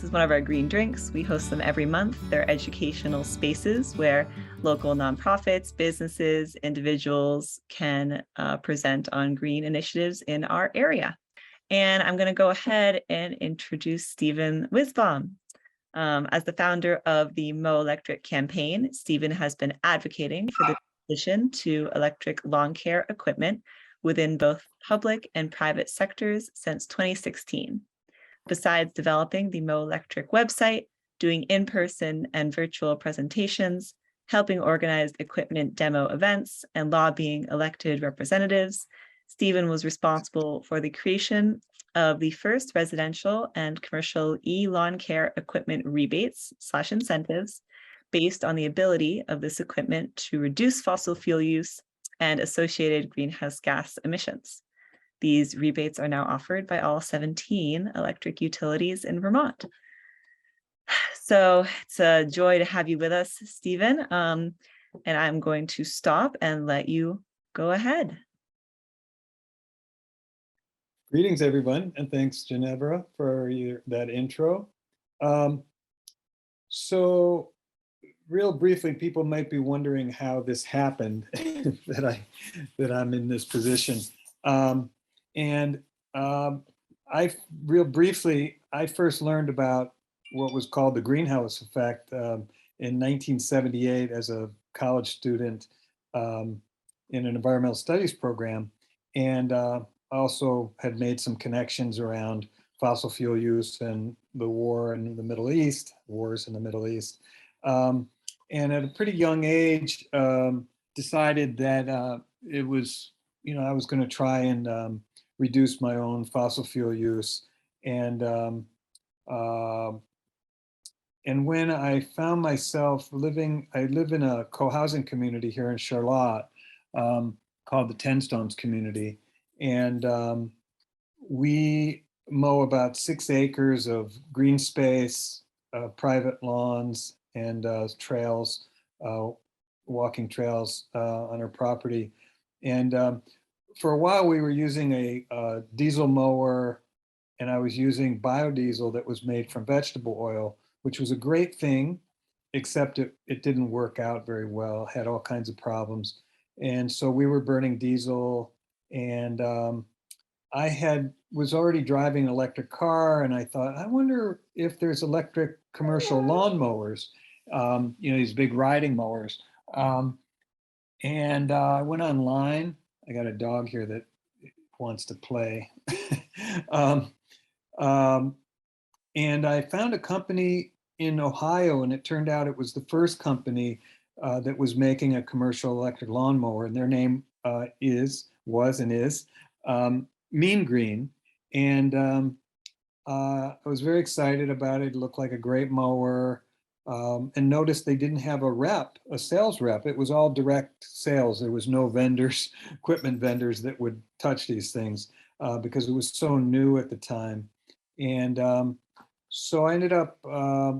This is one of our green drinks. We host them every month. They're educational spaces where local nonprofits, businesses, individuals can present on green initiatives in our area. And I'm going to go ahead and introduce Stephen Wisbom. As the founder of the Mow Electric campaign, Stephen has been advocating for the transition to electric lawn care equipment within both public and private sectors since 2016. Besides developing the Mow Electric website, doing in-person and virtual presentations, helping organize equipment demo events, and lobbying elected representatives, Stephen was responsible for the creation of the first residential and commercial e-lawn care equipment rebates/incentives based on the ability of this equipment to reduce fossil fuel use and associated greenhouse gas emissions. These rebates are now offered by all 17 electric utilities in Vermont. So it's a joy to have you with us, Stephen. And I'm going to stop and let you go ahead. Greetings, everyone, and thanks, Ginevra, for that intro. So real briefly, people might be wondering how this happened, that I'm in this position. Real briefly, I first learned about what was called the greenhouse effect in 1978 as a college student in an environmental studies program, and also had made some connections around fossil fuel use and the wars in the Middle East. And at a pretty young age, decided that it was, I was going to try and reduce my own fossil fuel use. And when I found myself I live in a co-housing community here in Charlotte called the Ten Stones community. And we mow about 6 acres of green space, private lawns, and trails, walking trails on our property. And for a while we were using a diesel mower, and I was using biodiesel that was made from vegetable oil, which was a great thing, except it didn't work out very well, had all kinds of problems. And so we were burning diesel, and I was already driving an electric car, and I thought, I wonder if there's electric commercial lawnmowers, these big riding mowers. And I went online. I got a dog here that wants to play. And I found a company in Ohio, and it turned out it was the first company that was making a commercial electric lawnmower, and their name was Mean Green. And I was very excited about it. It looked like a great mower, and noticed they didn't have a sales rep. It was all direct sales. There was no vendors, equipment vendors that would touch these things because it was so new at the time. And so I ended up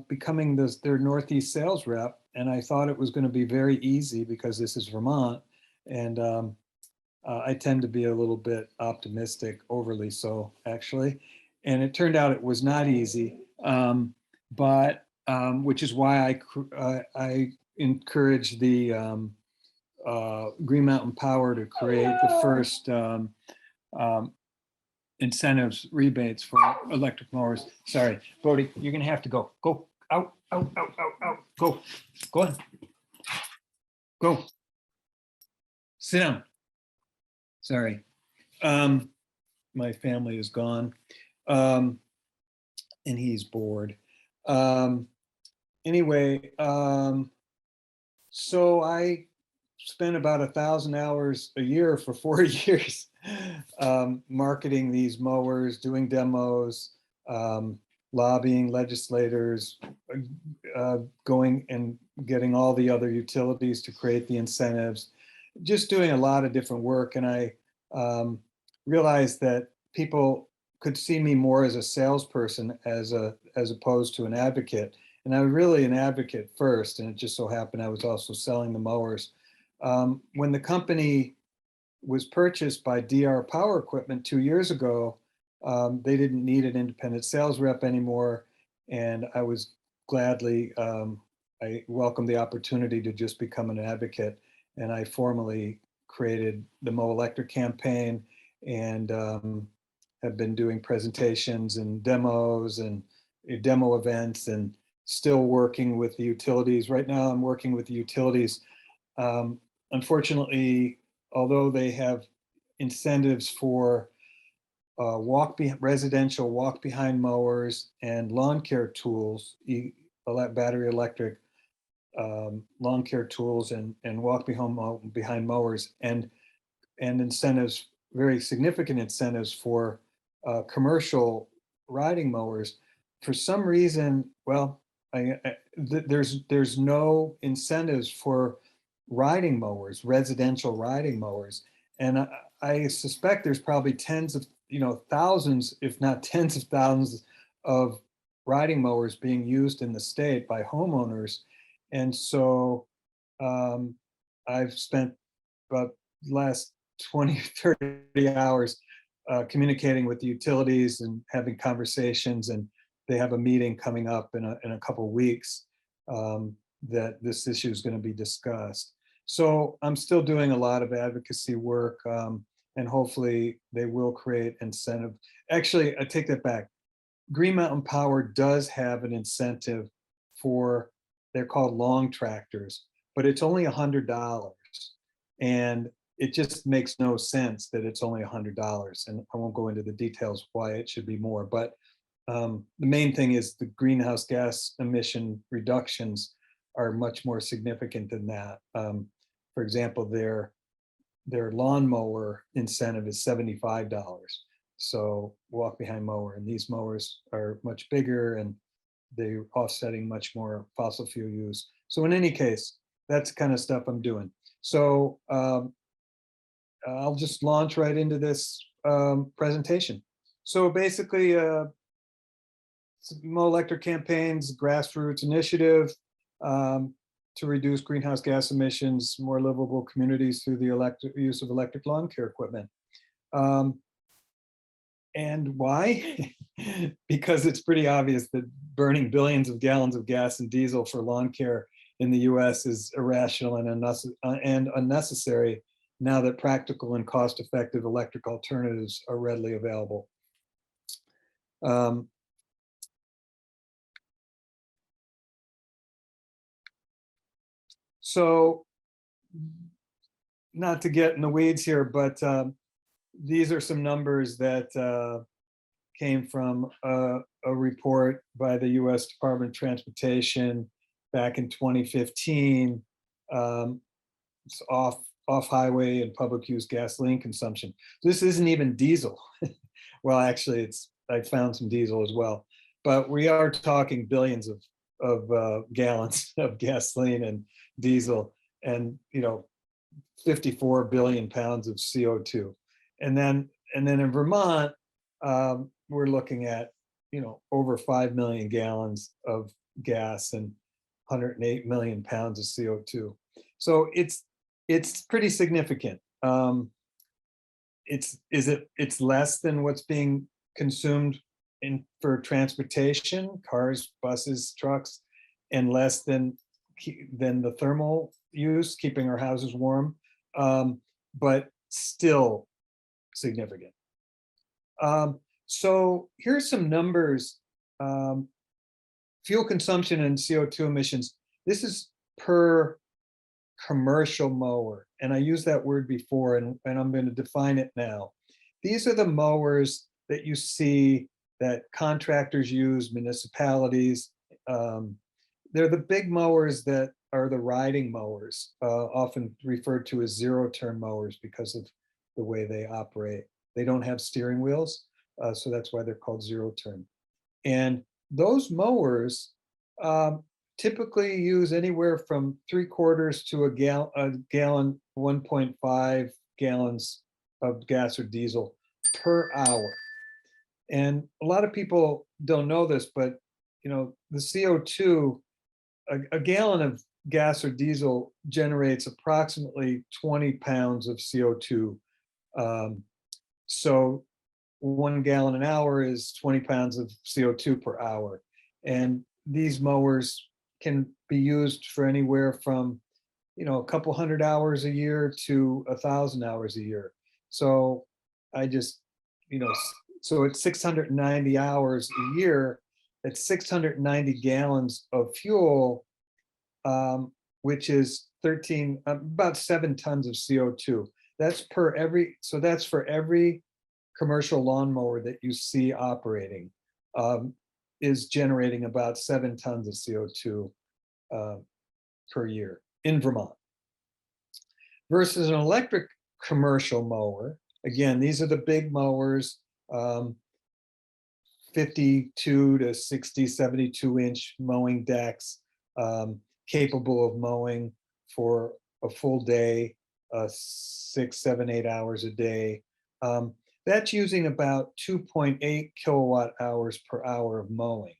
becoming their Northeast sales rep, and I thought it was going to be very easy because this is Vermont, and I tend to be a little bit optimistic, overly so, actually. And it turned out it was not easy, which is why I encouraged the Green Mountain Power to create the first incentives, rebates for electric mowers. Sorry, Brody, you're gonna have to go. Go, out, out, out, out, out, go on. Go, sit down. Sorry, my family is gone, and he's bored. Anyway, so I spent about 1,000 hours a year for 4 years marketing these mowers, doing demos, lobbying legislators, going and getting all the other utilities to create the incentives, just doing a lot of different work. And I realized that people could see me more as a salesperson as opposed to an advocate. And I was really an advocate first, and it just so happened I was also selling the mowers. When the company was purchased by DR Power Equipment 2 years ago, they didn't need an independent sales rep anymore. And I was gladly, I welcomed the opportunity to just become an advocate. And I formally created the Mow Electric campaign, and have been doing presentations and demos and demo events, and still working with the utilities. Right now, I'm working with the utilities. Um, Unfortunately, although they have incentives for residential walk behind mowers and lawn care tools, battery electric lawn care tools, and behind mowers, and incentives, very significant incentives for commercial riding mowers. For some reason, well, there's no incentives for riding mowers, residential riding mowers, and I suspect there's probably tens of, thousands, if not tens of thousands, of riding mowers being used in the state by homeowners, and so um, I've spent about the last 20, 30 hours communicating with the utilities and having conversations, and they have a meeting coming up in a couple of weeks, that this issue is going to be discussed. So I'm still doing a lot of advocacy work, and hopefully they will create incentive. Actually, I take that back. Green Mountain Power does have an incentive for, they're called long tractors, but it's only $100. And it just makes no sense that it's only $100. And I won't go into the details why it should be more, but the main thing is the greenhouse gas emission reductions are much more significant than that. For example, their lawnmower incentive is $75. So walk behind mower, and these mowers are much bigger, and they're offsetting much more fossil fuel use. So in any case, that's the kind of stuff I'm doing. So I'll just launch right into this presentation. So basically, Mow Electric campaigns, grassroots initiative to reduce greenhouse gas emissions, more livable communities through the use of electric lawn care equipment. And why? Because it's pretty obvious that burning billions of gallons of gas and diesel for lawn care in the US is irrational and unnecessary, now that practical and cost-effective electric alternatives are readily available. So, not to get in the weeds here, but these are some numbers that came from a report by the US Department of Transportation back in 2015. It's off-highway and public use gasoline consumption. This isn't even diesel. Well, actually, I found some diesel as well, but we are talking billions of gallons of gasoline and diesel, and 54 billion pounds of CO2. And then in Vermont, we're looking at over 5 million gallons of gas and 108 million pounds of CO2. So it's pretty significant. It's less than what's being consumed for transportation, cars, buses, trucks, and less than the thermal use, keeping our houses warm, but still significant. So here's some numbers. Fuel consumption and CO2 emissions. This is per commercial mower, and I used that word before, and I'm going to define it now. These are the mowers that you see that contractors use, municipalities. They're the big mowers that are the riding mowers, often referred to as zero-turn mowers because of the way they operate. They don't have steering wheels, so that's why they're called zero-turn. And those mowers typically use anywhere from 3/4 to a gallon, 1.5 gallons of gas or diesel per hour. And a lot of people don't know this, but the CO2, a gallon of gas or diesel generates approximately 20 pounds of CO2. So 1 gallon an hour is 20 pounds of CO2 per hour. And these mowers can be used for anywhere from, a couple hundred hours a year to 1,000 hours a year. So I just, so it's 690 hours a year. That's 690 gallons of fuel, which is about 7 tons of CO2. That's that's for every commercial lawnmower that you see operating, is generating about 7 tons of CO2 per year in Vermont. Versus an electric commercial mower. Again, these are the big mowers, 52 to 60, 72-inch mowing decks, capable of mowing for a full day, 6, 7, 8 hours a day. That's using about 2.8 kilowatt hours per hour of mowing.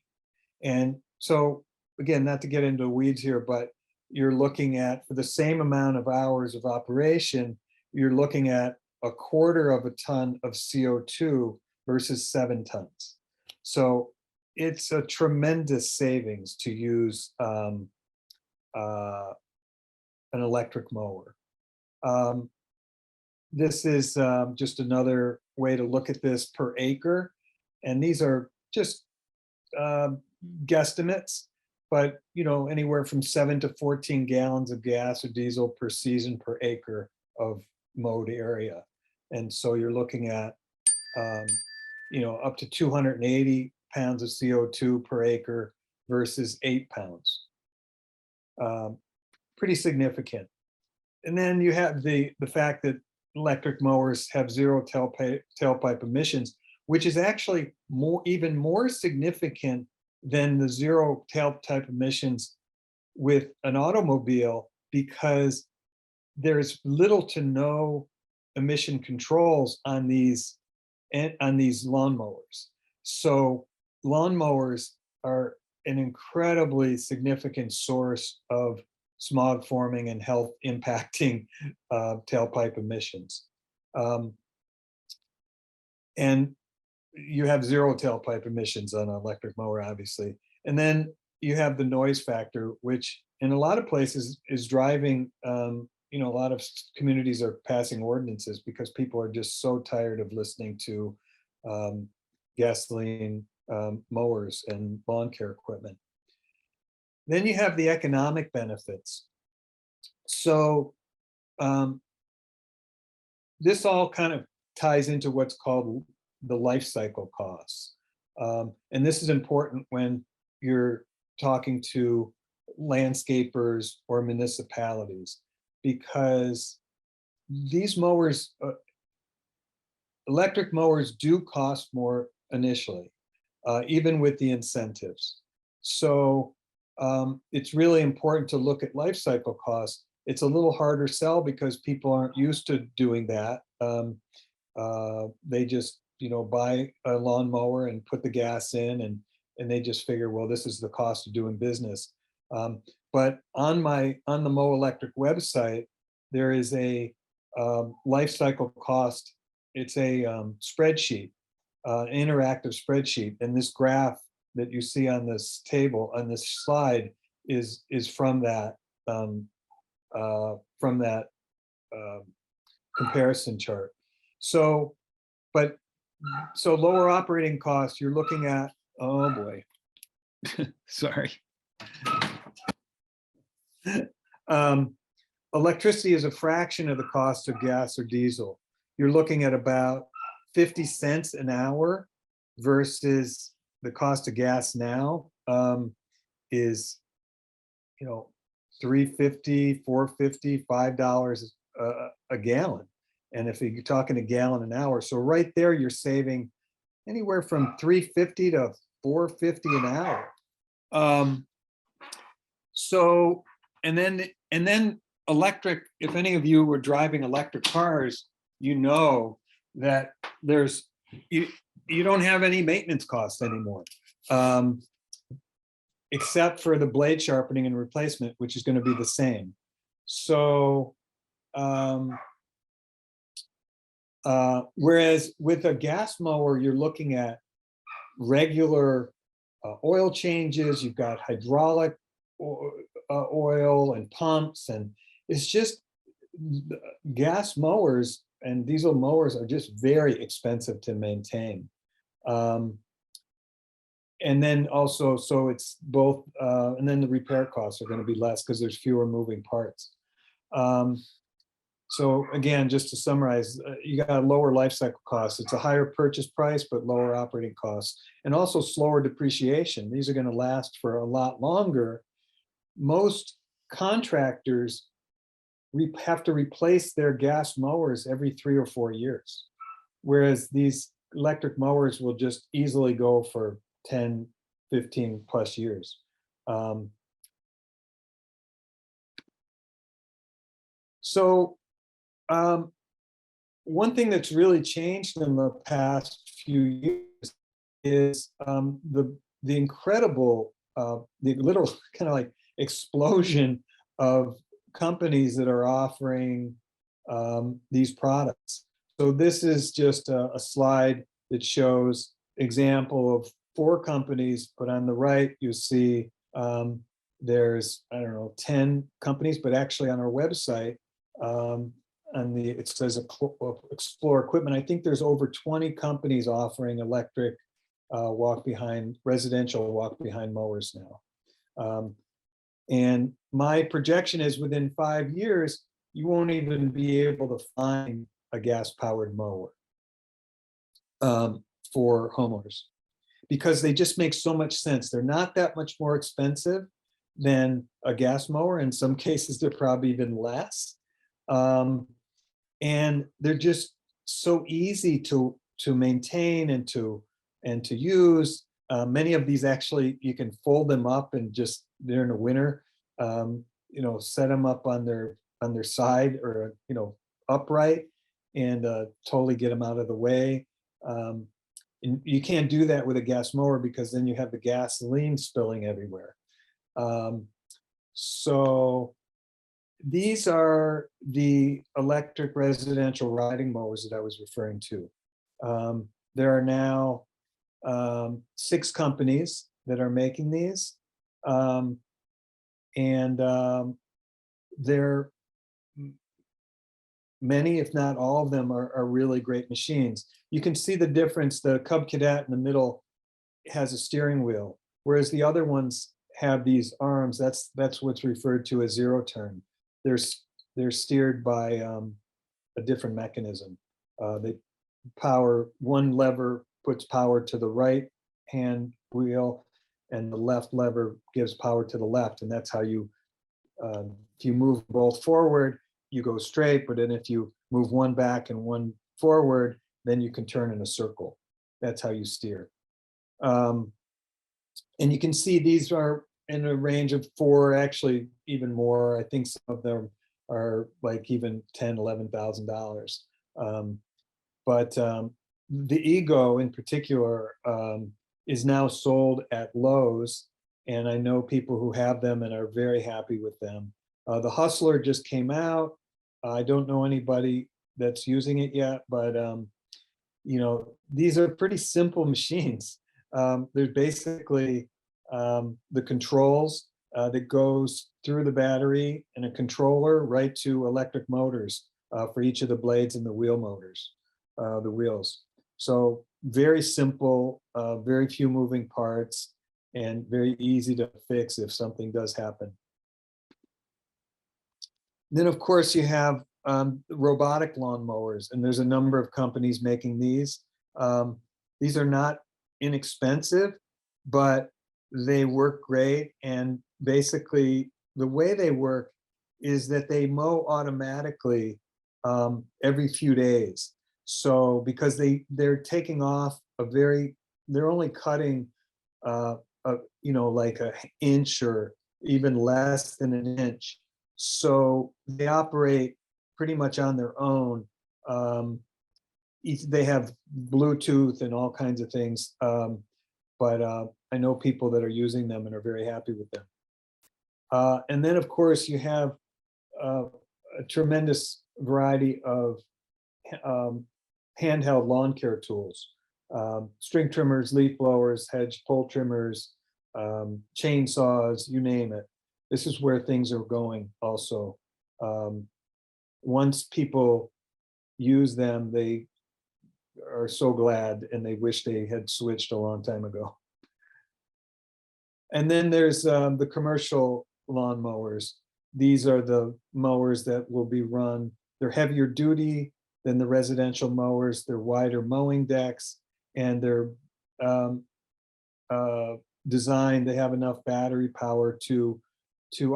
And so, again, not to get into the weeds here, but you're looking at, for the same amount of hours of operation, you're looking at 1/4 of a ton of CO2 versus 7 tons. So it's a tremendous savings to use an electric mower. This is just another way to look at this per acre. And these are just guesstimates, but anywhere from 7 to 14 gallons of gas or diesel per season per acre of mowed area. And so you're looking at up to 280 pounds of CO2 per acre versus 8 pounds. Pretty significant. And then you have the fact that electric mowers have zero tailpipe emissions, which is actually even more significant than the zero tailpipe emissions with an automobile, because there's little to no emission controls on these lawnmowers. So lawnmowers are an incredibly significant source of smog forming and health impacting tailpipe emissions. And you have zero tailpipe emissions on an electric mower, obviously. And then you have the noise factor, which in a lot of places is driving, a lot of communities are passing ordinances because people are just so tired of listening to gasoline mowers and lawn care equipment. Then you have the economic benefits. So this all kind of ties into what's called the life cycle costs. And this is important when you're talking to landscapers or municipalities, because these mowers, electric mowers do cost more initially, even with the incentives. So it's really important to look at life cycle costs. It's a little harder sell because people aren't used to doing that. They just buy a lawnmower and put the gas in, and they just figure, well, this is the cost of doing business. But on the Mow Electric website, there is a life cycle cost. It's a spreadsheet, an interactive spreadsheet, and this graph that you see on this table, on this slide, is from that comparison chart. So lower operating costs, you're looking at, oh boy, sorry. Electricity is a fraction of the cost of gas or diesel. You're looking at about 50 cents an hour versus the cost of gas now is, $3.50, $4.50, $5 a gallon. And if you're talking a gallon an hour, so right there, you're saving anywhere from $3.50 to $4.50 an hour. So, and then electric, if any of you were driving electric cars, that you don't have any maintenance costs anymore, except for the blade sharpening and replacement, which is going to be the same. So, whereas with a gas mower, you're looking at regular oil changes, you've got hydraulic oil and pumps, and it's just gas mowers and diesel mowers are just very expensive to maintain. And then also, so it's both, and then the repair costs are going to be less because there's fewer moving parts. So again, just to summarize, you got lower life cycle costs. It's a higher purchase price, but lower operating costs, and also slower depreciation. These are going to last for a lot longer. Most contractors have to replace their gas mowers every 3 or 4 years, whereas these electric mowers will just easily go for 10, 15 plus years. One thing that's really changed in the past few years is the incredible, the literal kind of like explosion of companies that are offering these products. So this is just a slide that shows example of 4 companies, but on the right you see there's, I don't know, 10 companies, but actually on our website, it says explore equipment. I think there's over 20 companies offering electric residential walk behind mowers now. And my projection is within 5 years, you won't even be able to find a gas-powered mower for homeowners, because they just make so much sense. They're not that much more expensive than a gas mower. In some cases, they're probably even less. And they're just so easy to maintain and to use. Many of these actually, you can fold them up and just during the winter, set them up on their side or upright and totally get them out of the way. And you can't do that with a gas mower because then you have the gasoline spilling everywhere. So these are the electric residential riding mowers that I was referring to. There are now 6 companies that are making these. They're many, if not all of them, are really great machines. You can see the difference. The Cub Cadet in the middle has a steering wheel, whereas the other ones have these arms. That's what's referred to as zero turn. They're steered by a different mechanism. They power, one lever puts power to the right hand wheel, and the left lever gives power to the left, and that's how you, if you move both forward, you go straight, but then if you move one back and one forward, then you can turn in a circle. That's how you steer. And you can see these are in a range of 4, actually even more. I think some of them are like even $10,000, $11,000. But the Ego in particular is now sold at Lowe's, and I know people who have them and are very happy with them. The Hustler just came out. I don't know anybody that's using it yet, but these are pretty simple machines. There's basically the controls that goes through the battery and a controller right to electric motors for each of the blades and the wheel motors, the wheels. So very simple, very few moving parts, and very easy to fix if something does happen. Then, of course, you have robotic lawnmowers, and there's a number of companies making these. These are not inexpensive, but they work great. And basically, the way they work is that they mow automatically every few days. So because they're taking off they're only cutting like an inch or even less than an inch. So they operate pretty much on their own. They have Bluetooth and all kinds of things, but I know people that are using them and are very happy with them. And then, of course, you have a tremendous variety of handheld lawn care tools, string trimmers, leaf blowers, hedge pole trimmers, chainsaws, you name it. This is where things are going also. Once people use them, they are so glad and they wish they had switched a long time ago. And then there's the commercial lawn mowers. These are the mowers that will be run. They're heavier duty than the residential mowers. They're wider mowing decks, and they're um, designed. They have enough battery power to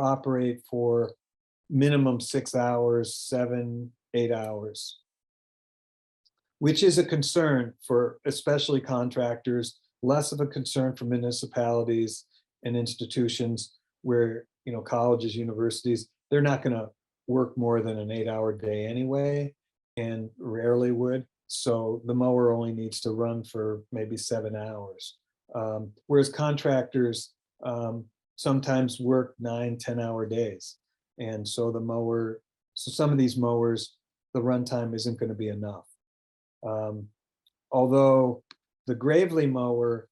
operate for minimum 6 hours, 7, 8 hours, which is a concern for especially contractors, less of a concern for municipalities and institutions where, colleges, universities, they're not going to work more than an 8-hour day anyway, and rarely would. So the mower only needs to run for maybe 7 hours. Whereas contractors sometimes work 9, 10-hour days. And so some of these mowers, the runtime isn't going to be enough. Although the Gravely mower,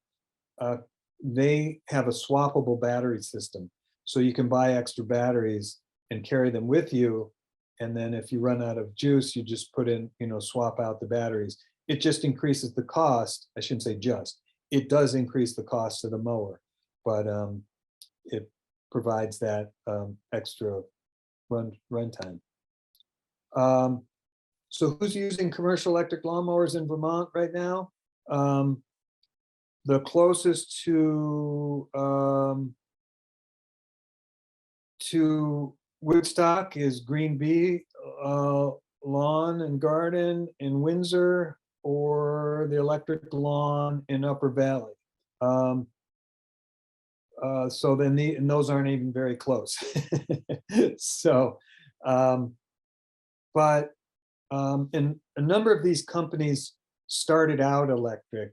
they have a swappable battery system. So you can buy extra batteries and carry them with you. And then if you run out of juice, you just put in, swap out the batteries. It just increases the cost. I shouldn't say just, it does increase the cost of the mower, but it provides that extra runtime. So who's using commercial electric lawnmowers in Vermont right now? The closest to Woodstock is Green Bee Lawn and Garden in Windsor, or the Electric Lawn in Upper Valley. So then and those aren't even very close. So, but and a number of these companies started out electric.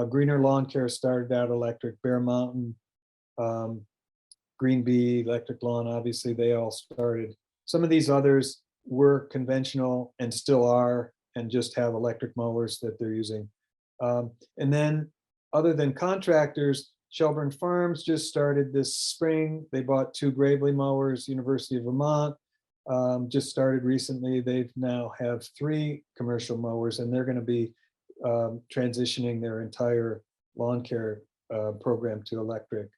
Greener Lawn Care started out electric. Bear Mountain, Green Bee, Electric Lawn, obviously they all started. Some of these others were conventional and still are, and just have electric mowers that they're using. And then other than contractors, Shelburne Farms just started this spring. They bought 2 Gravely mowers. University of Vermont just started recently. They've now have 3 commercial mowers, and they're going to be transitioning their entire lawn care program to electric.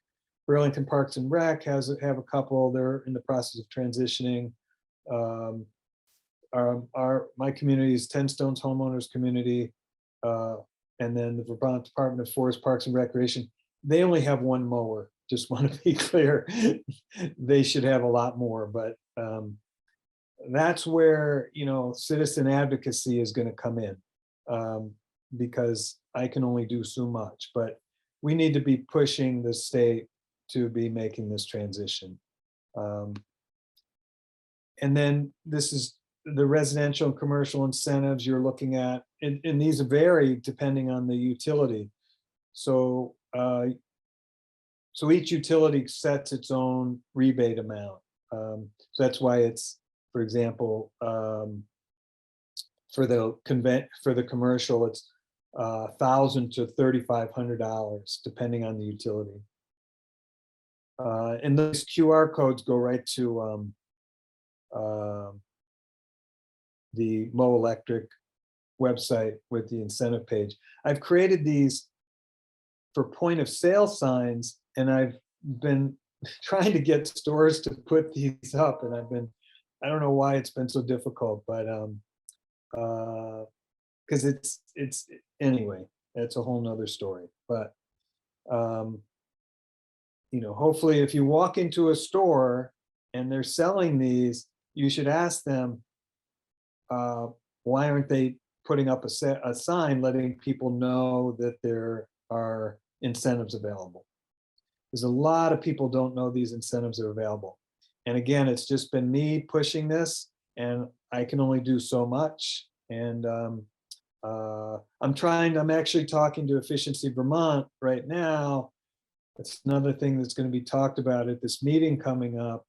Burlington Parks and Rec have a couple. They're in the process of transitioning. My community is 10 Stones Homeowners Community, and then the Vermont Department of Forest, Parks and Recreation. They only have 1 mower. Just want to be clear. They should have a lot more, but that's where citizen advocacy is going to come in, because I can only do so much. But we need to be pushing the state to be making this transition. And then this is the residential and commercial incentives you're looking at, and these vary depending on the utility. So so each utility sets its own rebate amount. So that's why it's, for example, for the commercial, it's $1,000 to $3,500 depending on the utility. And those QR codes go right to the Mow Electric website with the incentive page. I've created these for point of sale signs, and I've been trying to get stores to put these up, and I don't know why it's been so difficult, but because it's anyway, it's a whole nother story. But hopefully if you walk into a store and they're selling these, you should ask them, why aren't they putting up a sign letting people know that there are incentives available? Because a lot of people don't know these incentives are available. And again, it's just been me pushing this, and I can only do so much. And I'm actually talking to Efficiency Vermont right now. That's another thing that's going to be talked about at this meeting coming up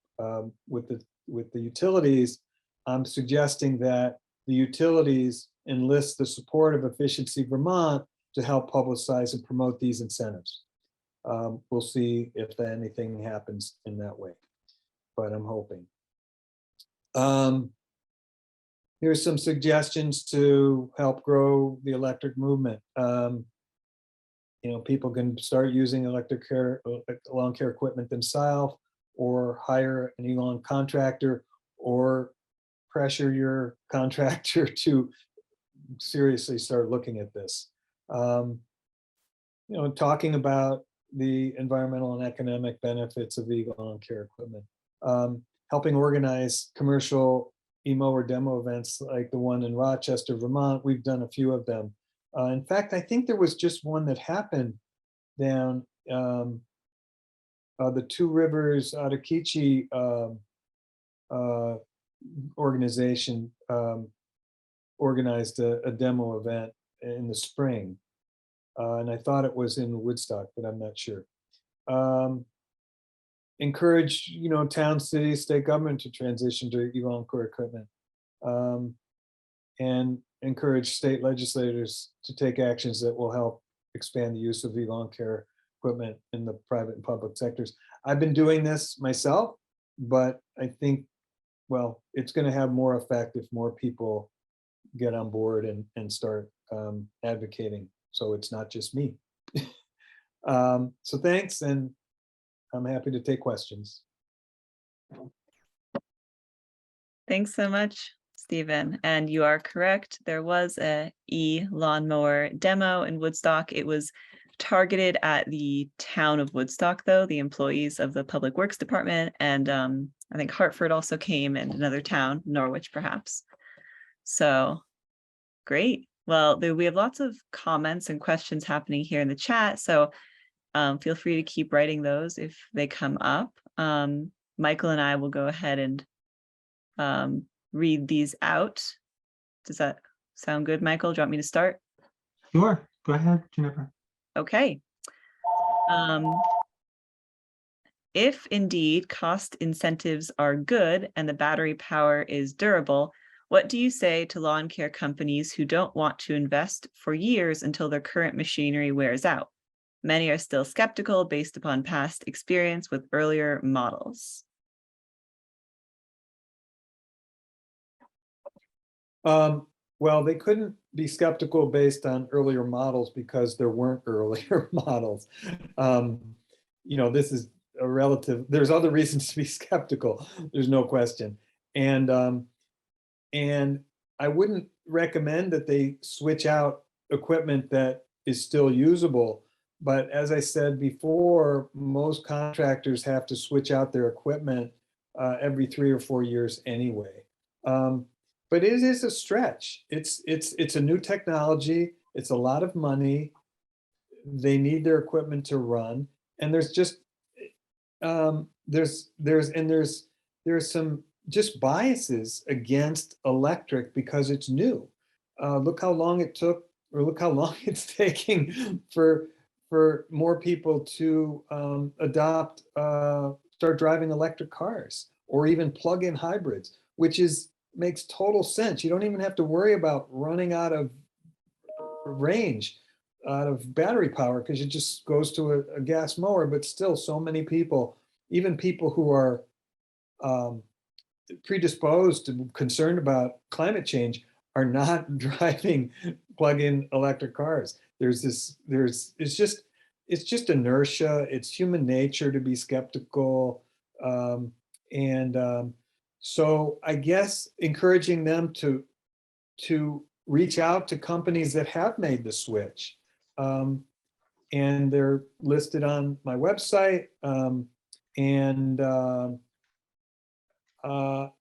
with the utilities. I'm suggesting that the utilities enlist the support of Efficiency Vermont to help publicize and promote these incentives. We'll see if anything happens in that way, but I'm hoping. Here's some suggestions to help grow the electric movement. People can start using lawn care equipment themselves, or hire an e-lawn contractor, or pressure your contractor to seriously start looking at this. Talking about the environmental and economic benefits of e-lawn care equipment. Helping organize commercial e-mower demo events like the one in Rochester, Vermont. We've done a few of them. In fact, I think there was just one that happened down the Two Rivers Ottauquechee organization organized a demo event in the spring. And I thought it was in Woodstock, but I'm not sure. Encourage, town, cities, state government to transition to e-lawn care equipment. And encourage state legislators to take actions that will help expand the use of e-lawn care equipment in the private and public sectors. I've been doing this myself, but I think, well, it's going to have more effect if more people get on board and start advocating. So it's not just me. So thanks, and I'm happy to take questions. Thanks so much, Stephen. And you are correct. There was a e-lawnmower demo in Woodstock. It was targeted at the town of Woodstock, though, the employees of the Public Works Department. And I think Hartford also came, and another town, Norwich, perhaps. So great. Well, we have lots of comments and questions happening here in the chat. So feel free to keep writing those if they come up. Michael and I will go ahead and read these out. Does that sound good, Michael? Do you want me to start? Sure, go ahead, Jennifer. Okay. If indeed cost incentives are good and the battery power is durable, what do you say to lawn care companies who don't want to invest for years until their current machinery wears out? Many are still skeptical based upon past experience with earlier models. Well, they couldn't be skeptical based on earlier models because there weren't earlier models. This is a relative, there's other reasons to be skeptical, there's no question. And I wouldn't recommend that they switch out equipment that is still usable. But as I said before, most contractors have to switch out their equipment every 3 or 4 years anyway. But it is a stretch. It's a new technology. It's a lot of money. They need their equipment to run, and there's just there's some just biases against electric because it's new. Look how long it took, or look how long it's taking for more people to start driving electric cars, or even plug-in hybrids, which makes total sense. You don't even have to worry about running out of range, out of battery power, because it just goes to a gas mower. But still, so many people, even people who are predisposed and concerned about climate change, are not driving plug-in electric cars. It's just inertia. It's human nature to be skeptical. So I guess encouraging them to reach out to companies that have made the switch. And they're listed on my website. And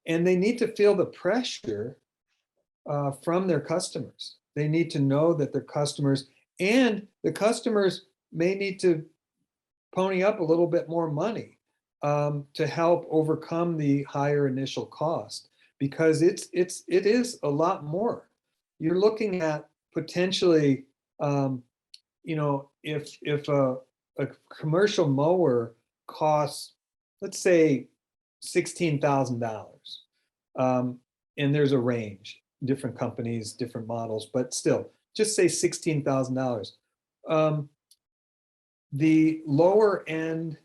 they need to feel the pressure from their customers. They need to know that their customers, and the customers may need to pony up a little bit more money to help overcome the higher initial cost, because it is a lot more. You're looking at potentially, if a commercial mower costs, let's say, $16,000, and there's a range, different companies, different models, but still, just say $16,000. The lower end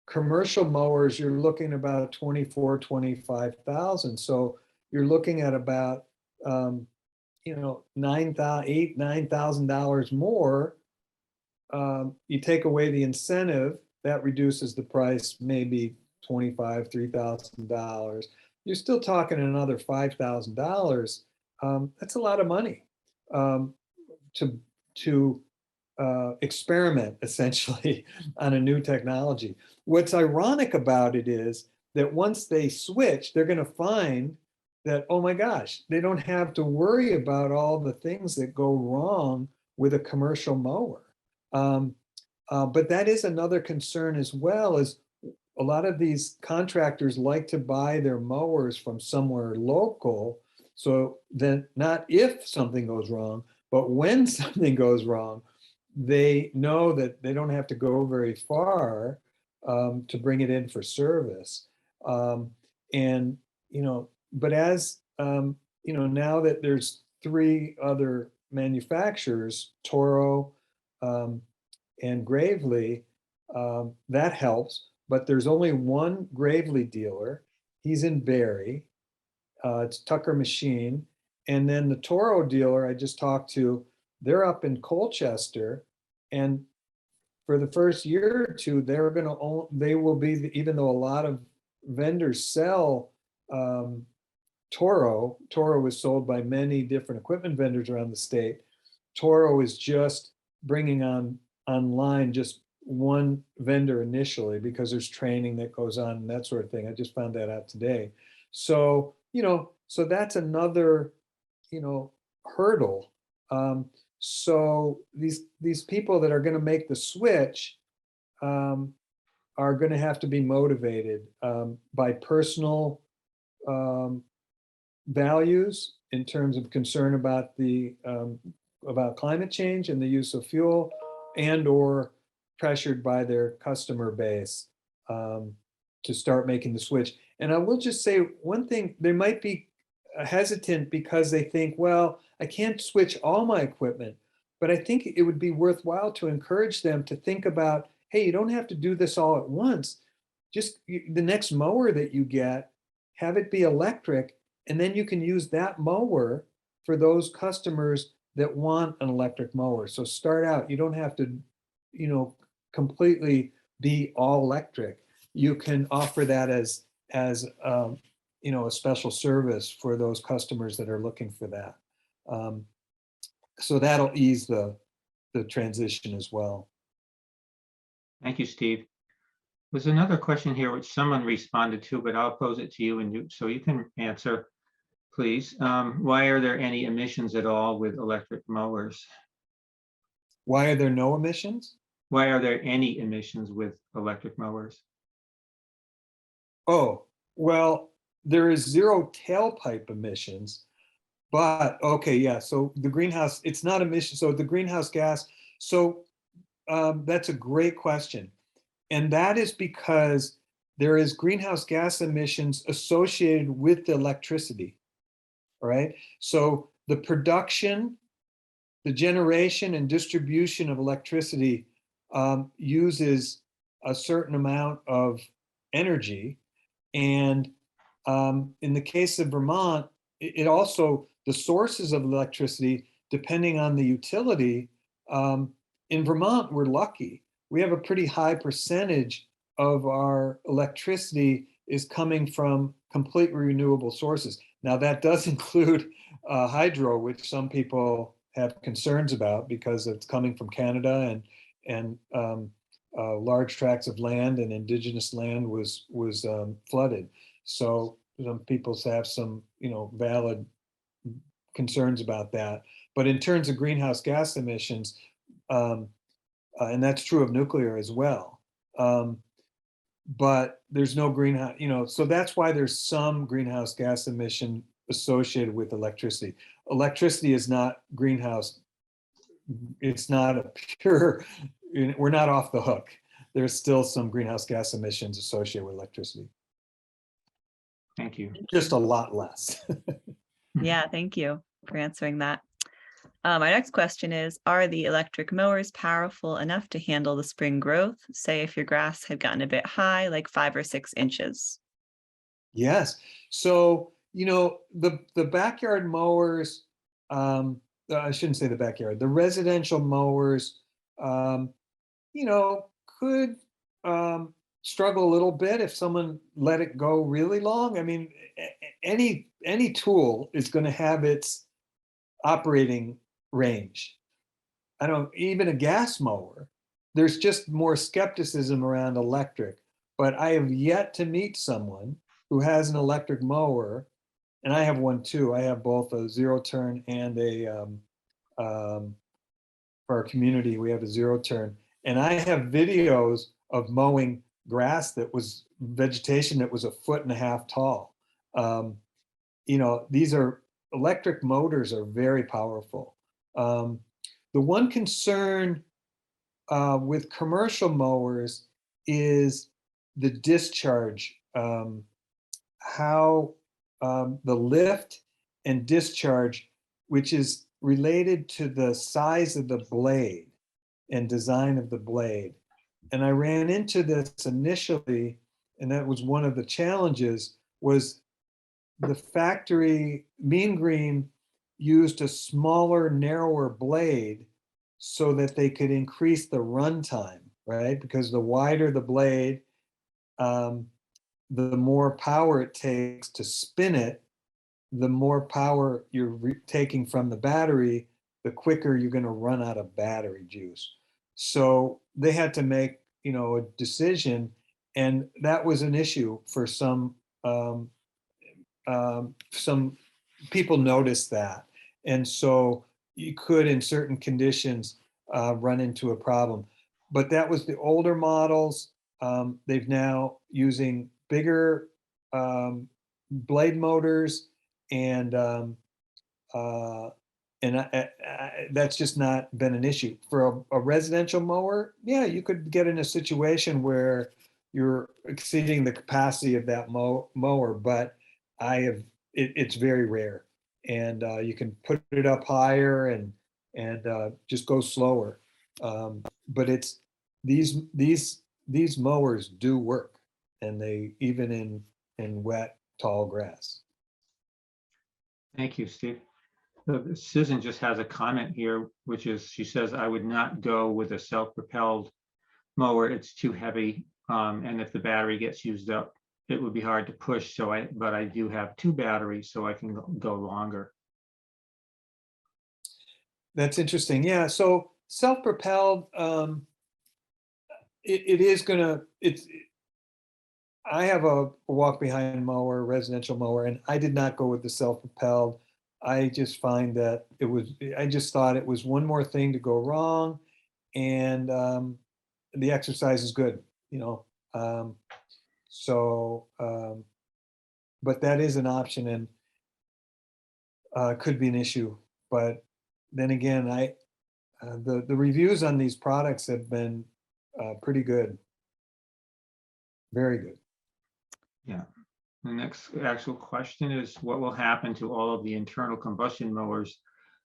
commercial mowers, you're looking about 24, 25,000. So you're looking at about, you know, $9,000 more. You take away the incentive, that reduces the price, maybe $25,000, $3,000. You're still talking another $5,000. That's a lot of money to experiment essentially on a new technology. What's ironic about it is that once they switch, they're going to find that, oh my gosh, they don't have to worry about all the things that go wrong with a commercial mower. But that is another concern as well, is a lot of these contractors like to buy their mowers from somewhere local. So then not if something goes wrong, but when something goes wrong, they know that they don't have to go very far to bring it in for service. And, you know, but as, you know, now that there's 3 other manufacturers, Toro and Gravely, that helps. But there's only one Gravely dealer. He's in Barrie. It's Tucker Machine. And then the Toro dealer I just talked to, they're up in Colchester. And for the first year or two, they're going to own, they will be, even though a lot of vendors sell Toro is sold by many different equipment vendors around the state. Toro is just bringing online just one vendor initially, because there's training that goes on and that sort of thing. I just found that out today. So, you know, so that's another, you know, hurdle. So these people that are going to make the switch are going to have to be motivated by personal values in terms of concern about the about climate change and the use of fuel, and or pressured by their customer base to start making the switch. And I will just say one thing, they might be hesitant because they think, well, I can't switch all my equipment, but I think it would be worthwhile to encourage them to think about, hey, you don't have to do this all at once. Just the next mower that you get, have it be electric, and then you can use that mower for those customers that want an electric mower. So start out, you don't have to, you know, completely be all electric. You can offer that as you know, a special service for those customers that are looking for that. So that'll ease the transition as well. Thank you, Steve. There's another question here which someone responded to, but I'll pose it to you and so you can answer, please. Why are there any emissions at all with electric mowers? Why are there no emissions? Why are there any emissions with electric mowers? Oh, well, there is 0 tailpipe emissions, but okay, yeah. So the greenhouse, it's not emission. So the greenhouse gas. So that's a great question. And that is because there is greenhouse gas emissions associated with the electricity, all right? So the production, the generation and distribution of electricity uses a certain amount of energy. And in the case of Vermont, it also, the sources of electricity, depending on the utility, in Vermont, we're lucky. We have a pretty high percentage of our electricity is coming from completely renewable sources. Now that does include hydro, which some people have concerns about because it's coming from Canada, and large tracts of land and indigenous land was flooded. So some people have some, you know, valid concerns about that. But in terms of greenhouse gas emissions, and that's true of nuclear as well. But there's no greenhouse, you know, so that's why there's some greenhouse gas emission associated with electricity. Electricity is not greenhouse. It's not a pure, we're not off the hook. There's still some greenhouse gas emissions associated with electricity. Thank you. Just a lot less. Yeah, thank you for answering that. My next question is, are the electric mowers powerful enough to handle the spring growth? Say if your grass had gotten a bit high, like 5 or 6 inches. Yes. So, the backyard mowers, I shouldn't say the backyard, the residential mowers, um, could struggle a little bit if someone let it go really long. I mean, any tool is going to have its operating range. I don't even a gas mower. There's just more skepticism around electric, but I have yet to meet someone who has an electric mower, and I have one too. I have both a zero turn and a um, for our community. We have a zero turn, and I have videos of mowing grass that was vegetation that was 1.5 feet tall. Um, these are electric motors are very powerful. Um, the one concern with commercial mowers is the discharge, how the lift and discharge, which is related to the size of the blade and design of the blade. And I ran into this initially, and that was one of the challenges, was the factory Mean Green used a smaller, narrower blade so that they could increase the runtime, right? Because the wider the blade, um, the more power it takes to spin it, the more power you're taking from the battery, the quicker you're going to run out of battery juice. So they had to make, a decision, and that was an issue for some people noticed that, and so you could, in certain conditions, run into a problem. But that was the older models. They've now using bigger blade motors, and uh, that's just not been an issue for a residential mower. Yeah, you could get in a situation where you're exceeding the capacity of that mower, but it's very rare, and you can put it up higher and just go slower. But it's these mowers do work, and they even in wet tall grass. Thank you, Steve. Susan just has a comment here, which is, she says, I would not go with a self-propelled mower. It's too heavy. And if the battery gets used up, it would be hard to push. But I do have 2 batteries, so I can go longer. That's interesting. Yeah. So self-propelled, it is gonna. I have a walk-behind mower, residential mower, and I did not go with the self-propelled. I just find that I just thought it was one more thing to go wrong, and the exercise is good, you know. So, but that is an option, and could be an issue. But then again, the reviews on these products have been pretty good, very good. Yeah. The next actual question is, what will happen to all of the internal combustion mowers?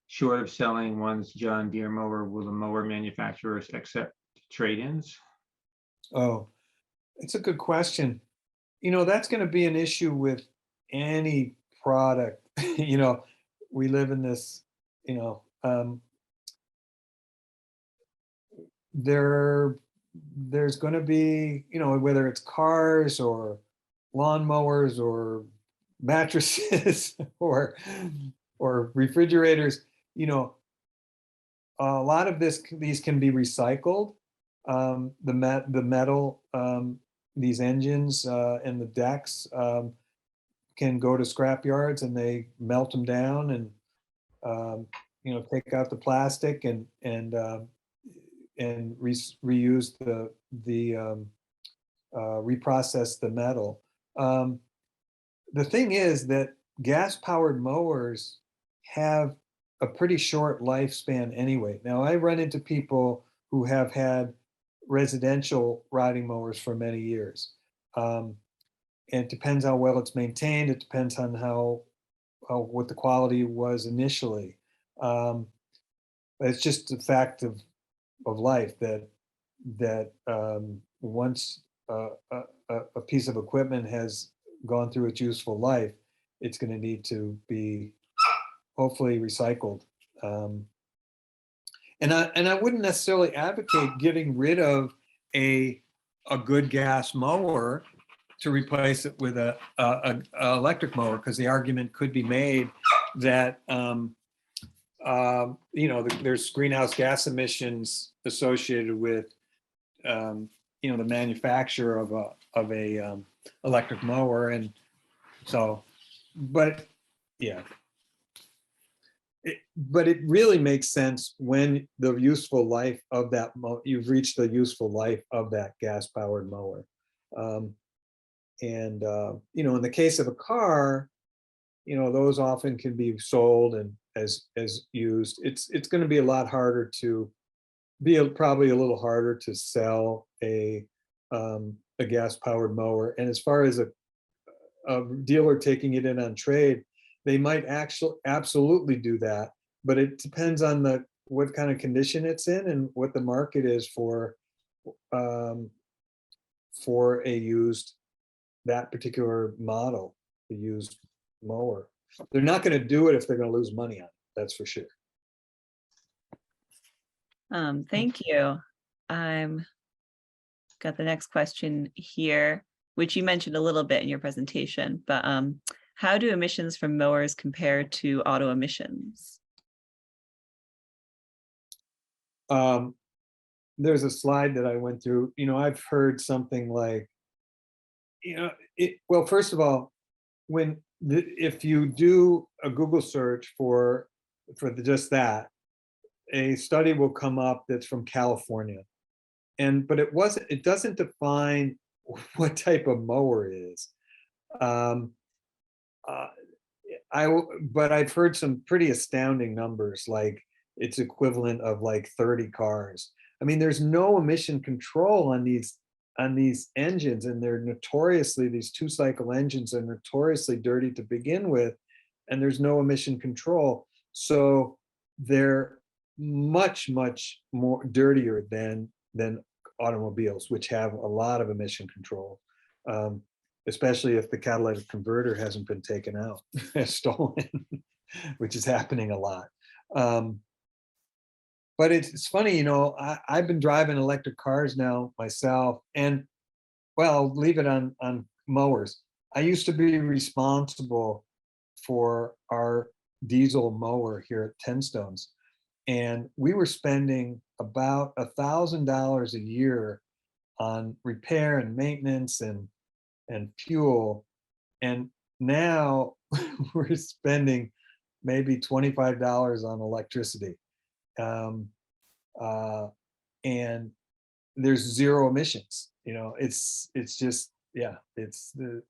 Short of selling one's John Deere mower, will the mower manufacturers accept trade-ins? Oh, it's a good question. That's going to be an issue with any product. We live in this, there's going to be, whether it's cars or lawnmowers or mattresses or refrigerators, you know, a lot of these can be recycled. The metal, these engines and the decks can go to scrap yards, and they melt them down, and take out the plastic and reuse reprocess the metal. The thing is that gas-powered mowers have a pretty short lifespan anyway. Now, I run into people who have had residential riding mowers for many years. And it depends how well it's maintained. It depends on what the quality was initially. it's just a fact of life that once a piece of equipment has gone through its useful life, it's going to need to be hopefully recycled. Um, and I wouldn't necessarily advocate getting rid of a good gas mower to replace it with a electric mower, because the argument could be made that there's greenhouse gas emissions associated with the manufacture of a electric mower, and so, but yeah. But it really makes sense when the useful life of that you've reached the useful life of that gas-powered mower. In the case of a car, those often can be sold and as used. It's going to be a lot harder to probably a little harder to sell a gas-powered mower. And as far as a dealer taking it in on trade, they might actually absolutely do that, but it depends on what kind of condition it's in and what the market is for that particular model, the used mower. They're not going to do it if they're going to lose money on it. That's for sure. Thank you. I'm got the next question here, which you mentioned a little bit in your presentation, but how do emissions from mowers compare to auto emissions? There's a slide that I went through. I've heard something like, well, first of all, if you do a Google search for just that, a study will come up that's from California, but it doesn't define what type of mower it is. But I've heard some pretty astounding numbers, like it's equivalent of like 30 cars. I mean, there's no emission control on these engines, and these 2-cycle engines are notoriously dirty to begin with, and there's no emission control. So they're much, much more dirtier than automobiles, which have a lot of emission control. Especially if the catalytic converter hasn't been taken out, stolen, which is happening a lot. But it's funny, I've been driving electric cars now myself, and well, I'll leave it on mowers. I used to be responsible for our diesel mower here at 10 Stones, and we were spending about $1,000 a year on repair and maintenance and fuel, and now we're spending maybe $25 on electricity, and there's zero emissions. It's just, yeah, it's the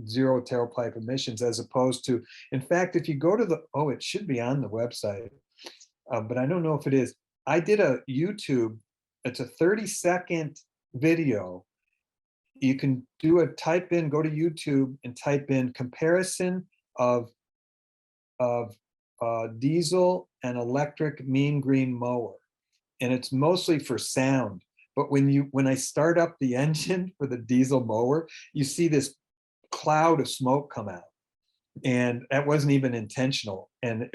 zero tailpipe emissions, as opposed to, in fact, if you go to it should be on the website, but I don't know if it is. I did a YouTube, it's a 30-second video. You can go to YouTube and type in comparison of diesel and electric mean green mower. And it's mostly for sound. But when I start up the engine for the diesel mower, you see this cloud of smoke come out. And that wasn't even intentional. And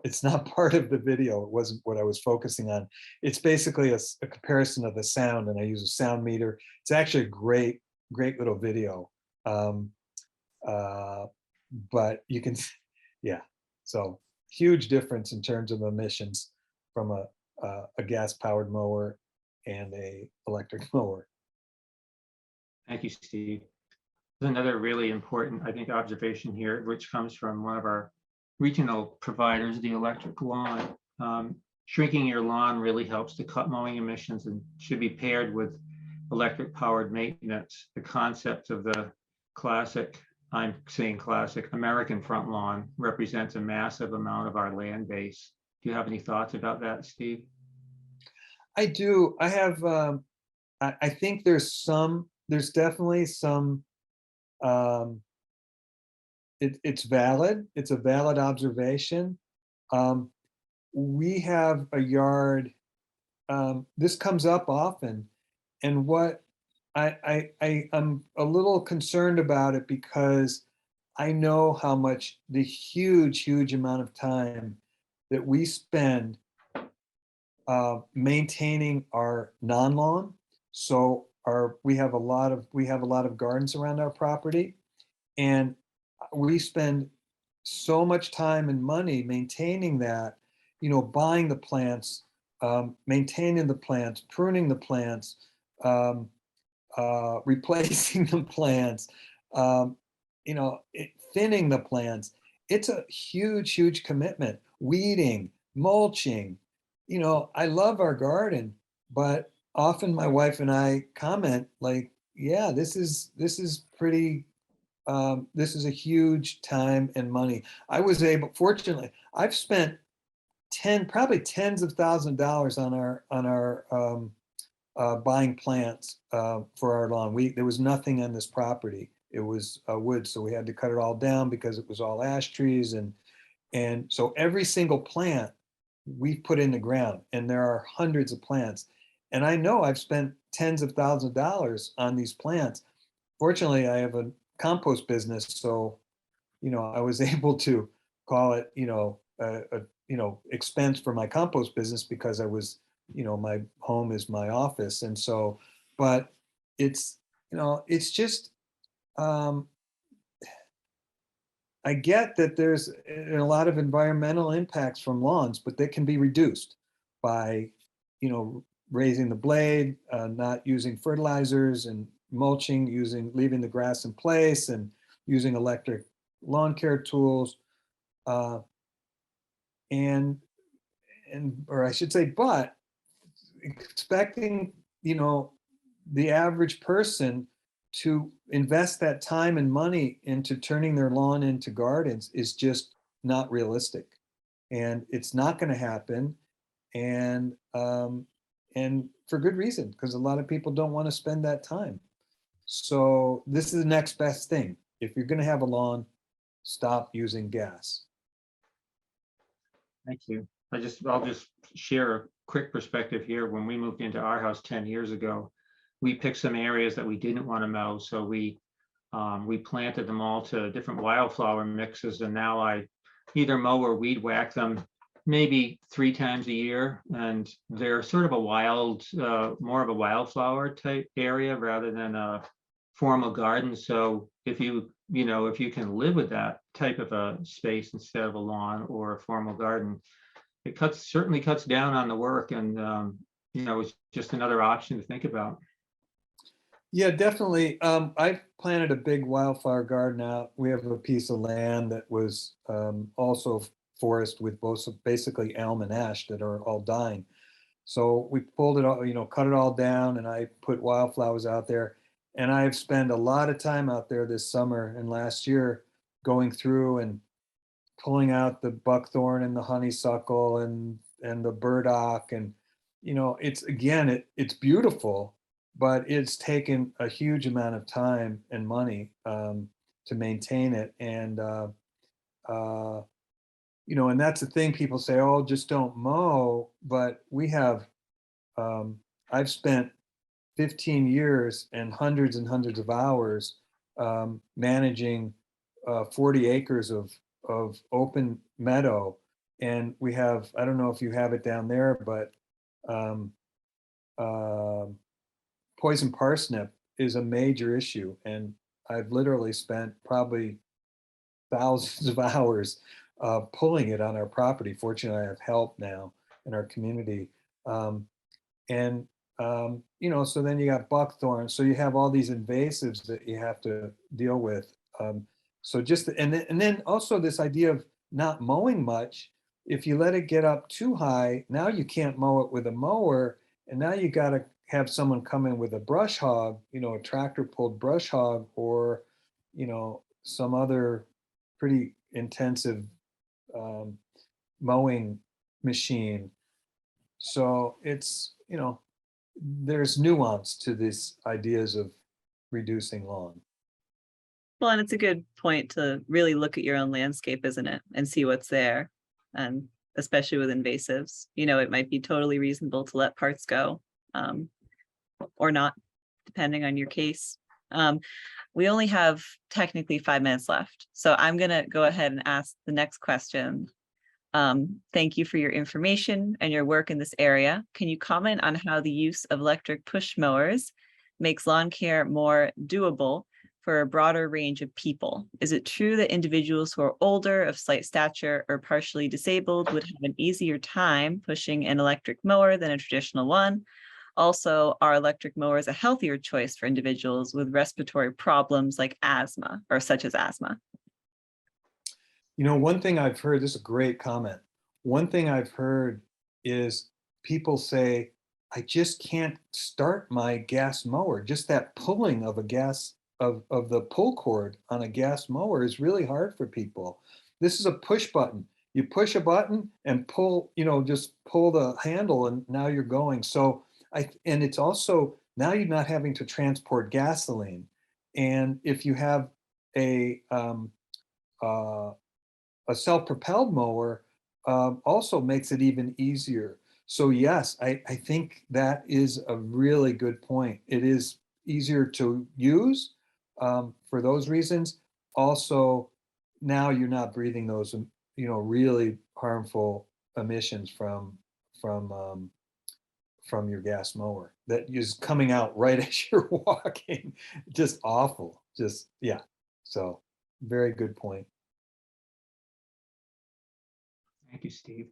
it's not part of the video. It wasn't what I was focusing on. It's basically a comparison of the sound, and I use a sound meter. It's actually a great little video. But you can, yeah. So huge difference in terms of emissions from a gas-powered mower and a electric mower. Thank you, Steve. There's another really important, I think, observation here, which comes from one of our regional providers, the electric lawn. Shrinking your lawn really helps to cut mowing emissions and should be paired with electric powered maintenance. The concept of the classic, I'm saying classic, American front lawn represents a massive amount of our land base. Do you have any thoughts about that, Steve? I do. I have, I think there's definitely some, it's valid. It's a valid observation. we have a yard. This comes up often, and what I'm a little concerned about it because I know how much the huge amount of time that we spend maintaining our non-lawn. So we have a lot of gardens around our property, and we spend so much time and money maintaining that, buying the plants, maintaining the plants, pruning the plants, um, replacing the plants, thinning the plants. It's a huge commitment. Weeding, mulching. I love our garden, but often my wife and I comment like, yeah, this is pretty. This is a huge time and money. Fortunately, I've spent probably tens of thousands of dollars on our buying plants for our lawn. There was nothing on this property. It was wood, so we had to cut it all down because it was all ash trees, and so every single plant we put in the ground, and there are hundreds of plants. And I know I've spent tens of thousands of dollars on these plants. Fortunately, I have a compost business, so I was able to call it, expense for my compost business because my home is my office. And so, but it's just, um, I get that there's a lot of environmental impacts from lawns, but they can be reduced by, raising the blade, not using fertilizers, and mulching, leaving the grass in place, and using electric lawn care tools, uh, and or I should say, but expecting the average person to invest that time and money into turning their lawn into gardens is just not realistic, and it's not going to happen, and for good reason, because a lot of people don't want to spend that time. So this is the next best thing. If you're going to have a lawn, stop using gas. Thank you. I'll just share a quick perspective here. When we moved into our house 10 years ago, we picked some areas that we didn't want to mow. So we planted them all to different wildflower mixes. And now I either mow or weed whack them maybe 3 times a year. And they're sort of more of a wildflower type area rather than a formal garden. So if you can live with that type of a space instead of a lawn or a formal garden, it certainly cuts down on the work, and it's just another option to think about. Yeah, definitely. I've planted a big wildflower garden out. We have a piece of land that was also forest with both basically elm and ash that are all dying. So we pulled it all, cut it all down, and I put wildflowers out there. And I've spent a lot of time out there this summer and last year going through and pulling out the buckthorn and the honeysuckle and the burdock. And it's beautiful, but it's taken a huge amount of time and money to maintain it. And that's the thing, people say, oh, just don't mow. But I've spent 15 years and hundreds of hours managing 40 acres of open meadow. And we have, I don't know if you have it down there, but um, uh, poison parsnip is a major issue. And I've literally spent probably thousands of hours pulling it on our property. Fortunately, I have help now in our community. Um, and so then you got buckthorn. So you have all these invasives that you have to deal with. And then also this idea of not mowing much. If you let it get up too high, now you can't mow it with a mower, and now you got to have someone come in with a brush hog, a tractor pulled brush hog, or some other pretty intensive mowing machine. So there's nuance to these ideas of reducing lawn. Well, and it's a good point to really look at your own landscape, isn't it? And see what's there. And especially with invasives. It might be totally reasonable to let parts go, or not, depending on your case. We only have technically 5 minutes left, so I'm gonna go ahead and ask the next question. Thank you for your information and your work in this area. Can you comment on how the use of electric push mowers makes lawn care more doable for a broader range of people? Is it true that individuals who are older, of slight stature, or partially disabled would have an easier time pushing an electric mower than a traditional one? Also, are electric mowers a healthier choice for individuals with respiratory problems like asthma, or such as asthma? One thing I've heard, this is a great comment. One thing I've heard is people say, I just can't start my gas mower. Just that pulling of of the pull cord on a gas mower is really hard for people. This is a push button. You push a button and pull, just pull the handle and now you're going. So and it's also, now you're not having to transport gasoline. And if you have a self-propelled mower, also makes it even easier. So yes, I think that is a really good point. It is easier to use for those reasons. Also, now you're not breathing those, really harmful emissions from your gas mower that is coming out right as you're walking. Just awful. Just, yeah. So very good point. Thank you, Steve.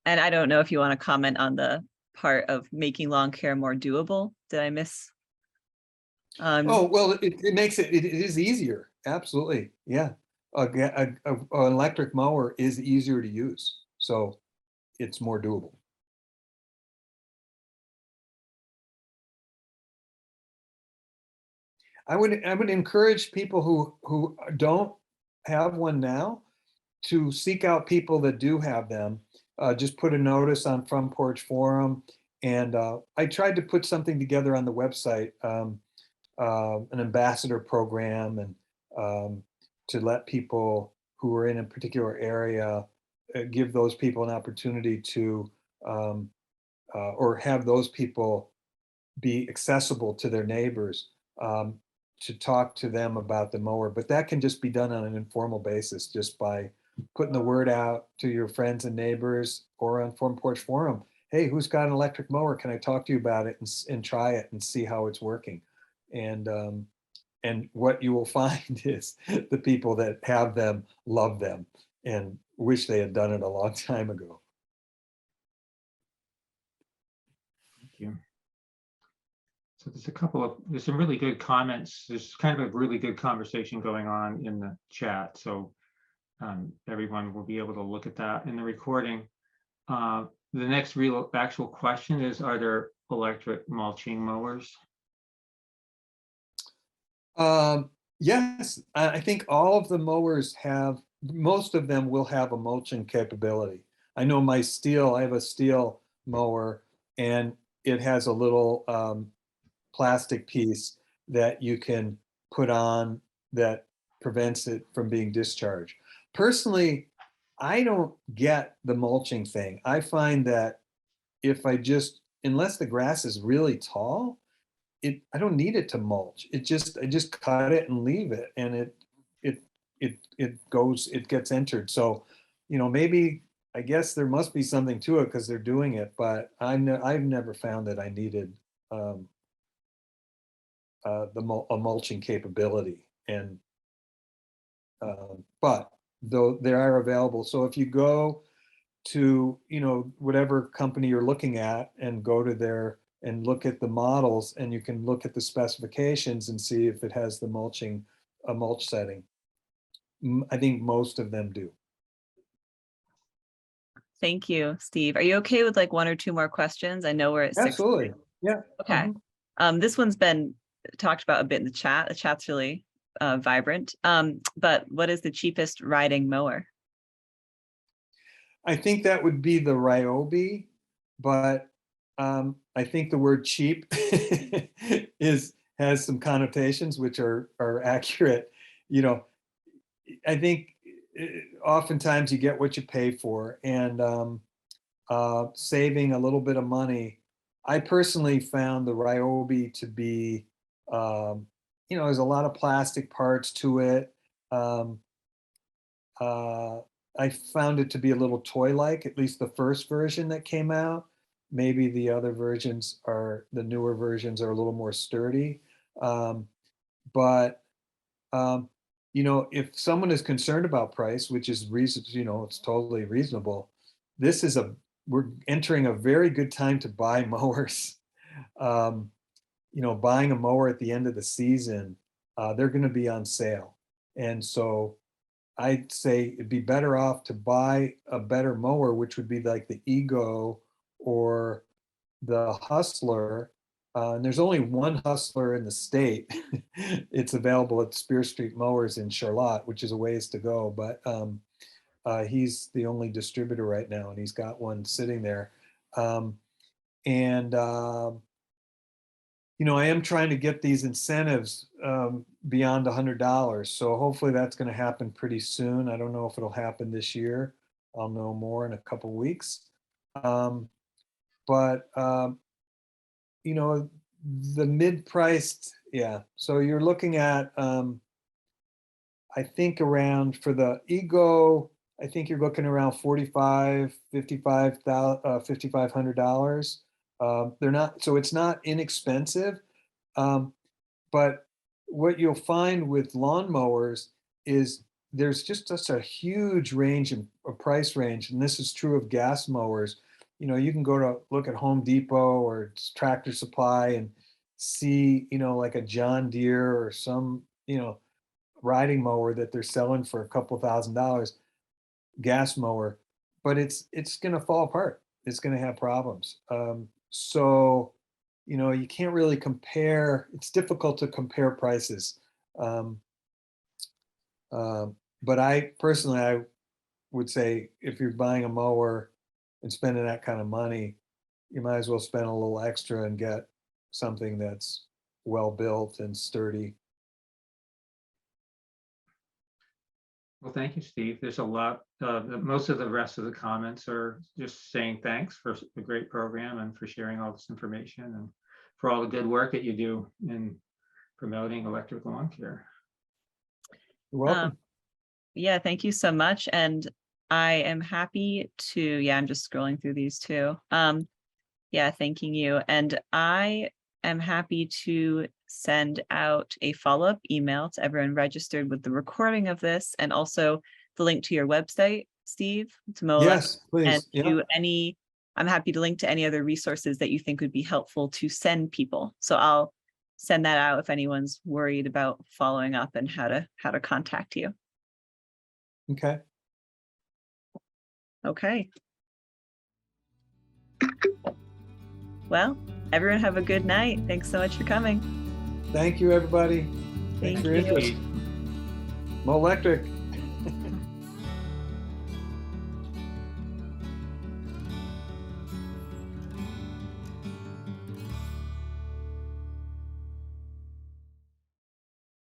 And I don't know if you want to comment on the part of making lawn care more doable. Did I miss? Oh, well, it makes it is easier. Absolutely. Yeah. An electric mower is easier to use. So it's more doable. I would encourage people who don't have one now to seek out people that do have them. Just put a notice on Front Porch Forum, and I tried to put something together on the website, an ambassador program, and to let people who are in a particular area give those people an opportunity to, or have those people be accessible to their neighbors, to talk to them about the mower. But that can just be done on an informal basis, just by putting the word out to your friends and neighbors, or on Front Porch Forum. Hey, who's got an electric mower? Can I talk to you about it and try it and see how it's working? And what you will find is the people that have them love them and wish they had done it a long time ago. Thank you. So there's some really good comments. There's kind of a really good conversation going on in the chat. So everyone will be able to look at that in the recording. The next actual question is, are there electric mulching mowers? Yes, I think all of the mowers most of them will have a mulching capability. I know I have a steel mower, and it has a little plastic piece that you can put on that prevents it from being discharged. Personally, I don't get the mulching thing. I find that unless the grass is really tall, I don't need it to mulch. I just cut it and leave it, and it gets entered. So, maybe, I guess there must be something to it because they're doing it, but I've never found that I needed a mulching capability. And but though they are available, so if you go to whatever company you're looking at and go to there and look at the models, and you can look at the specifications and see if it has a mulch setting. I think most of them do. Thank you, Steve. Are you okay with like 1 or 2 more questions? I know we're at 6. Absolutely. Yeah. Okay. This one's been talked about a bit in the chat. The chat's really vibrant. But what is the cheapest riding mower? I think that would be the Ryobi, but I think the word cheap has some connotations which are accurate. I think oftentimes you get what you pay for, and saving a little bit of money. I personally found the Ryobi to be, there's a lot of plastic parts to it. I found it to be a little toy-like, at least the first version that came out. Maybe the other versions the newer versions are a little more sturdy. But if someone is concerned about price, which is reasonable, it's totally reasonable. We're entering a very good time to buy mowers. Buying a mower at the end of the season, they're going to be on sale. And so I'd say it'd be better off to buy a better mower, which would be like the Ego or the Hustler. And there's only one Hustler in the state. It's available at Spear Street Mowers in Charlotte, which is a ways to go. But he's the only distributor right now, and he's got one sitting there. I am trying to get these incentives beyond $100. So hopefully that's going to happen pretty soon. I don't know if it'll happen this year. I'll know more in a couple weeks. The mid-priced, yeah. So you're looking at, I think around, for the Ego, I think you're looking around $5,500. They're not, so it's not inexpensive. But what you'll find with lawnmowers is there's just such a huge range of price range, and this is true of gas mowers. You can go to look at Home Depot or Tractor Supply and see, like a John Deere or some, riding mower that they're selling for a couple $1,000, gas mower, but it's going to fall apart. It's going to have problems. So, you can't really compare. It's difficult to compare prices. But I would say if you're buying a mower and spending that kind of money, you might as well spend a little extra and get something that's well built and sturdy. Well, thank you, Steve. There's a lot, most of the rest of the comments are just saying thanks for the great program and for sharing all this information and for all the good work that you do in promoting electric lawn care. You're welcome. Yeah, thank you so much. And I am happy to, I'm just scrolling through these too. Thanking you. And I am happy to send out a follow-up email to everyone registered with the recording of this, and also the link to your website, Steve, to Mower. Yes, please. And I'm happy to link to any other resources that you think would be helpful to send people. So I'll send that out if anyone's worried about following up and how to contact you. Okay. Okay. Well, everyone have a good night. Thanks so much for coming. Thank you, everybody. Thank Thanks for your interest. Mo Electric.